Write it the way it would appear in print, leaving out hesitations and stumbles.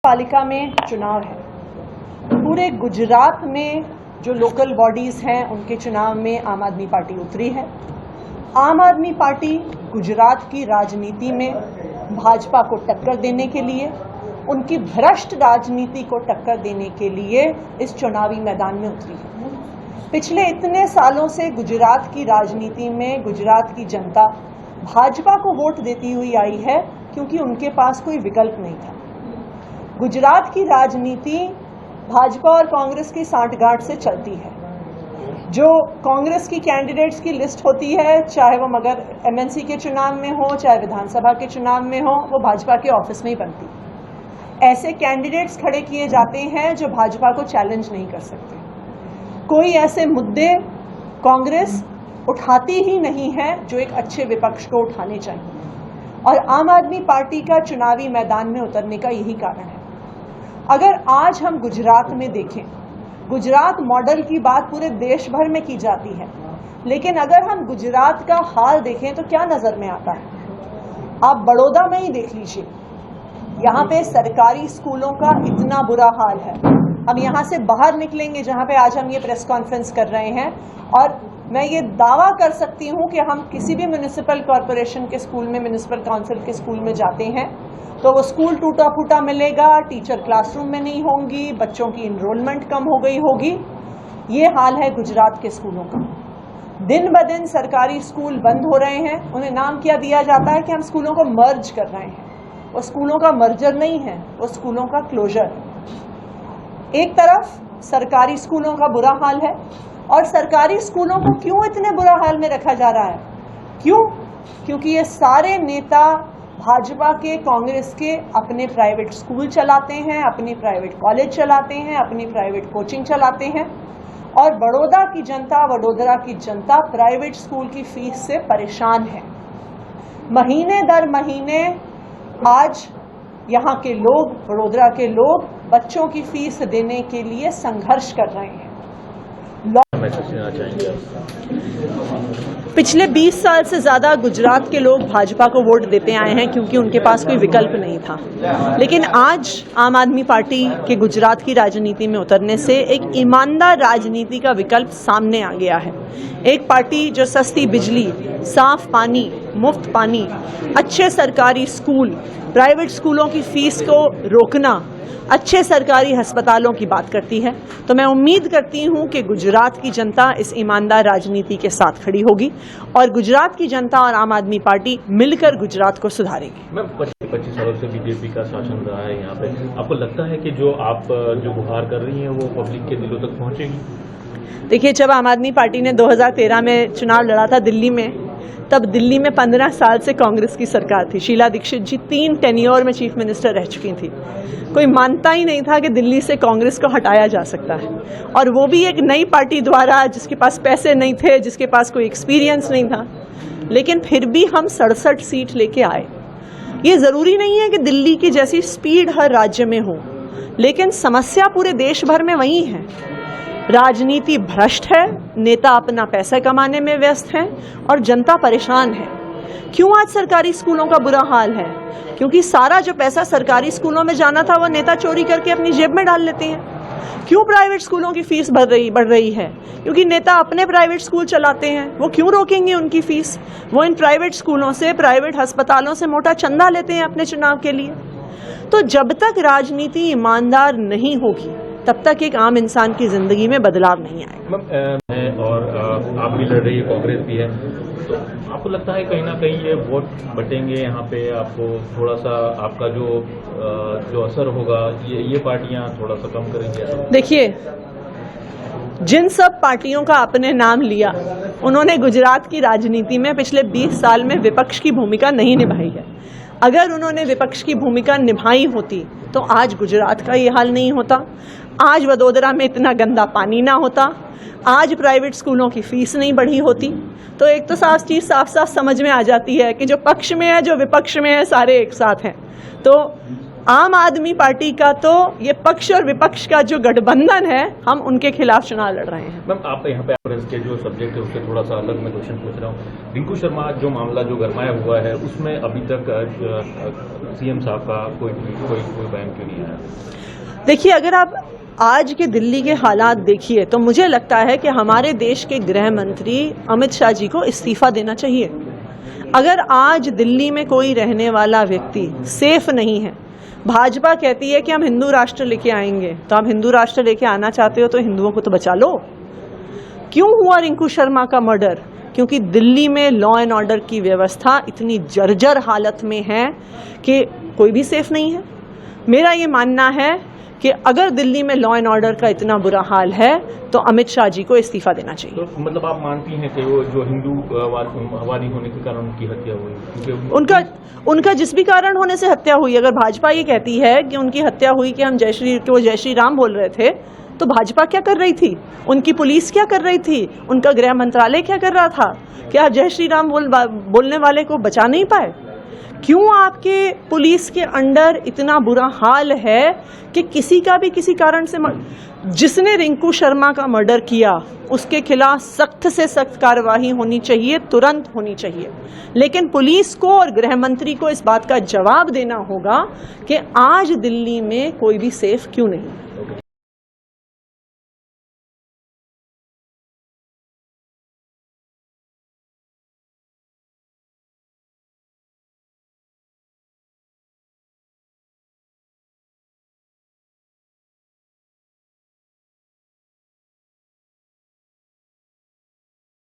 पालिका में चुनाव है। पूरे गुजरात में जो लोकल बॉडीज़ हैं उनके चुनाव में आम आदमी पार्टी उतरी है। आम आदमी पार्टी गुजरात की राजनीति में भाजपा को टक्कर देने के लिए, उनकी भ्रष्ट राजनीति को टक्कर देने के लिए इस चुनावी मैदान में उतरी है। पिछले इतने सालों से गुजरात की राजनीति में गुजरात की जनता भाजपा को वोट देती हुई आई है क्योंकि उनके पास कोई विकल्प नहीं था। गुजरात की राजनीति भाजपा और कांग्रेस की सांठगांठ से चलती है। जो कांग्रेस की कैंडिडेट्स की लिस्ट होती है, चाहे वो मगर एमएनसी के चुनाव में हो, चाहे विधानसभा के चुनाव में हो, वो भाजपा के ऑफिस में ही बनती है। ऐसे कैंडिडेट्स खड़े किए जाते हैं जो भाजपा को चैलेंज नहीं कर सकते। कोई ऐसे मुद्दे कांग्रेस उठाती ही नहीं है जो एक अच्छे विपक्ष को उठाने चाहिए, और आम आदमी पार्टी का चुनावी मैदान में उतरने का यही कारण है। अगर आज हम गुजरात में देखें, गुजरात मॉडल की बात पूरे देश भर में की जाती है, लेकिन अगर हम गुजरात का हाल देखें तो क्या नजर में आता है? आप बड़ौदा में ही देख लीजिए, यहाँ पे सरकारी स्कूलों का इतना बुरा हाल है। हम यहाँ से बाहर निकलेंगे जहाँ पे आज हम ये प्रेस कॉन्फ्रेंस कर रहे हैं, और मैं ये दावा कर सकती हूँ कि हम किसी भी म्यूनिसिपल कॉरपोरेशन के स्कूल में, म्यूनिसिपल काउंसिल के स्कूल में जाते हैं तो वो स्कूल टूटा फूटा मिलेगा, टीचर क्लासरूम में नहीं होंगी, बच्चों की इनरोलमेंट कम हो गई होगी। ये हाल है गुजरात के स्कूलों का। दिन ब दिन सरकारी स्कूल बंद हो रहे हैं। उन्हें नाम क्या दिया जाता है कि हम स्कूलों को मर्ज कर रहे हैं। वो स्कूलों का मर्जर नहीं है, वो स्कूलों का क्लोजर है। एक तरफ सरकारी स्कूलों का बुरा हाल है, और सरकारी स्कूलों को क्यों इतने बुरा हाल में रखा जा रहा है? क्यों? क्योंकि ये सारे नेता भाजपा के, कांग्रेस के अपने प्राइवेट स्कूल चलाते हैं, अपनी प्राइवेट कॉलेज चलाते हैं, अपनी प्राइवेट कोचिंग चलाते हैं, और बड़ौदा की जनता, वडोदरा की जनता प्राइवेट स्कूल की फीस से परेशान है। महीने दर महीने आज यहाँ के लोग, वडोदरा के लोग बच्चों की फीस देने के लिए संघर्ष कर रहे हैं। पिछले 20 साल से ज़्यादा गुजरात के लोग भाजपा को वोट देते आए हैं क्योंकि उनके पास कोई विकल्प नहीं था। लेकिन आज आम आदमी पार्टी के गुजरात की राजनीति में उतरने से एक ईमानदार राजनीति का विकल्प सामने आ गया है। एक पार्टी जो सस्ती बिजली, साफ पानी, मुफ्त पानी, अच्छे सरकारी स्कूल, प्राइवेट स्कूलों की फीस को रोकना, अच्छे सरकारी अस्पतालों की बात करती है। तो मैं उम्मीद करती हूं कि गुजरात की जनता इस ईमानदार राजनीति के साथ खड़ी होगी, और गुजरात की जनता और आम आदमी पार्टी मिलकर गुजरात को सुधारेगी। मैम, 25 सालों से बीजेपी का शासन रहा है यहाँ पे। आपको लगता है कि जो आप जो गुहार कर रही हैं वो पब्लिक के दिलों तक पहुँचेगी? देखिए, जब आम आदमी पार्टी ने 2013 में चुनाव लड़ा था दिल्ली में, तब दिल्ली में 15 साल से कांग्रेस की सरकार थी। शीला दीक्षित जी 3 टेन्योर में चीफ मिनिस्टर रह चुकी थी। कोई मानता ही नहीं था कि दिल्ली से कांग्रेस को हटाया जा सकता है, और वो भी एक नई पार्टी द्वारा, जिसके पास पैसे नहीं थे, जिसके पास कोई एक्सपीरियंस नहीं था। लेकिन फिर भी हम 67 सीट लेके आए। ये ज़रूरी नहीं है कि दिल्ली की जैसी स्पीड हर राज्य में हो, लेकिन समस्या पूरे देश भर में वही है। राजनीति भ्रष्ट है, नेता अपना पैसा कमाने में व्यस्त हैं, और जनता परेशान है। क्यों आज सरकारी स्कूलों का बुरा हाल है? क्योंकि सारा जो पैसा सरकारी स्कूलों में जाना था वो नेता चोरी करके अपनी जेब में डाल लेते हैं। क्यों प्राइवेट स्कूलों की फीस बढ़ रही है? क्योंकि नेता अपने प्राइवेट स्कूल चलाते हैं। वो क्यों रोकेंगे उनकी फीस? वो इन प्राइवेट स्कूलों से, प्राइवेट अस्पतालों से मोटा चंदा लेते हैं अपने चुनाव के लिए। तो जब तक राजनीति ईमानदार नहीं होगी, तब तक एक आम इंसान की जिंदगी में बदलाव नहीं आएगा। और आप भी लड़ रही है, कांग्रेस भी है, तो आपको लगता है कहीं ना कहीं ये वोट बटेंगे यहाँ पे? आपको थोड़ा सा आपका जो असर होगा ये पार्टियां थोड़ा सा कम करेंगे? देखिए, जिन सब पार्टियों का आपने नाम लिया, उन्होंने गुजरात की राजनीति में पिछले 20 साल में विपक्ष की भूमिका नहीं निभाई है। अगर उन्होंने विपक्ष की भूमिका निभाई होती तो आज गुजरात का ये हाल नहीं होता, आज वडोदरा में इतना गंदा पानी ना होता, आज प्राइवेट स्कूलों की फीस नहीं बढ़ी होती। तो एक तो साफ चीज़ साफ साफ समझ में आ जाती है कि जो पक्ष में है, जो विपक्ष में है, सारे एक साथ हैं। तो आम आदमी पार्टी का तो ये पक्ष और विपक्ष का जो गठबंधन है, हम उनके खिलाफ चुनाव लड़ रहे हैं। मैम, आप यहाँ पे प्रेस के जो सब्जेक्ट है उससे थोड़ा सा अलग मैं क्वेश्चन पूछ रहा हूँ। रिंकू शर्मा जो मामला जो गरमाया हुआ है, उसमें अभी तक सीएम साहब का कोई बयान क्यों नहीं आया? देखिए, अगर आप आज के दिल्ली के हालात देखिए तो मुझे लगता है कि हमारे देश के गृह मंत्री अमित शाह जी को इस्तीफा देना चाहिए। अगर आज दिल्ली में कोई रहने वाला व्यक्ति सेफ नहीं है, भाजपा कहती है कि हम हिंदू राष्ट्र लेके आएंगे, तो आप हिंदू राष्ट्र लेके आना चाहते हो तो हिंदुओं को तो बचा लो। क्यों हुआ रिंकू शर्मा का मर्डर? क्योंकि दिल्ली में लॉ एंड ऑर्डर की व्यवस्था इतनी जर्जर हालत में है कि कोई भी सेफ नहीं है। मेरा ये मानना है कि अगर दिल्ली में लॉ एंड ऑर्डर का इतना बुरा हाल है तो अमित शाह जी को इस्तीफा देना चाहिए। तो मतलब आप मानती हैं कि वो जो हिंदू वादी होने के कारण उनकी हत्या हुई? क्योंकि उनका जिस भी कारण होने से हत्या हुई, अगर भाजपा ये कहती है कि उनकी हत्या हुई कि हम जय श्री राम बोल रहे थे, तो भाजपा क्या कर रही थी? उनकी पुलिस क्या कर रही थी? उनका गृह मंत्रालय क्या कर रहा था? क्या जय श्री राम बोलने वाले को बचा नहीं पाए? क्यों आपके पुलिस के अंडर इतना बुरा हाल है कि किसी का भी किसी कारण से जिसने रिंकू शर्मा का मर्डर किया उसके खिलाफ सख्त से सख्त कार्रवाई होनी चाहिए, तुरंत होनी चाहिए। लेकिन पुलिस को और गृह मंत्री को इस बात का जवाब देना होगा कि आज दिल्ली में कोई भी सेफ क्यों नहीं।